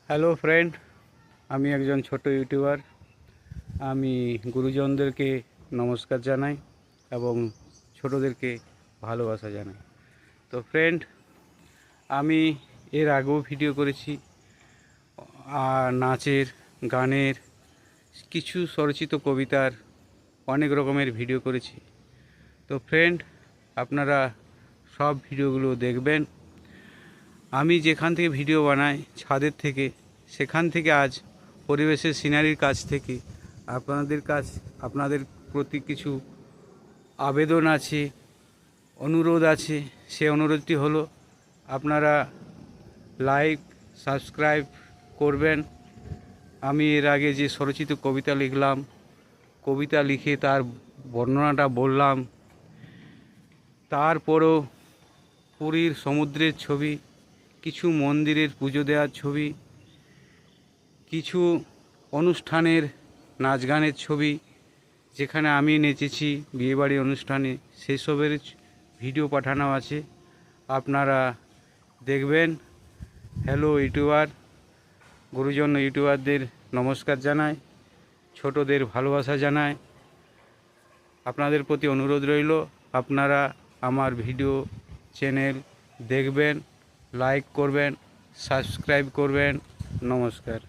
Hello friend, আমি একজন ছোট ইউটিউবার। আমি গুরুজনদেরকে নমস্কার জানাই এবং ছোটদেরকে ভালোবাসা জানাই। তো ফ্রেন্ড, আমি এর আগেও ভিডিও করেছি, নাচের, গানের, কিছু স্বরচিত কবিতার অনেক রকমের ভিডিও করেছি। তো ফ্রেন্ড, আপনারা সব ভিডিওগুলো দেখবেন। আমি যেখান থেকে ভিডিও বানাই, ছাদের থেকে, সেখান থেকে আজ পরিবেশের সিনারির কাছ থেকে আপনাদের প্রতি কিছু আবেদন আছে, অনুরোধ আছে। সে অনুরোধটি হলো আপনারা লাইক, সাবস্ক্রাইব করবেন। আমি এর আগে যে স্বরচিত কবিতা লিখলাম, কবিতা লিখে তার বর্ণনাটা বললাম, তারপরও পুরীর সমুদ্রের ছবি, কিছু মন্দিরের পুজো দেওয়ার ছবি, কিছু অনুষ্ঠানের নাচ গানের ছবি, যেখানে আমি নেচেছি বিয়েবাড়ির অনুষ্ঠানে, সেসবের ভিডিও পাঠানো আছে, আপনারা দেখবেন। হ্যালো ইউটিউবার, গুরুজন ইউটিউবারদের নমস্কার জানাই, ছোটদের ভালোবাসা জানাই। আপনাদের প্রতি অনুরোধ রইল, আপনারা আমার ভিডিও চ্যানেল দেখবেন, লাইক করবেন, সাবস্ক্রাইব করবেন। নমস্কার।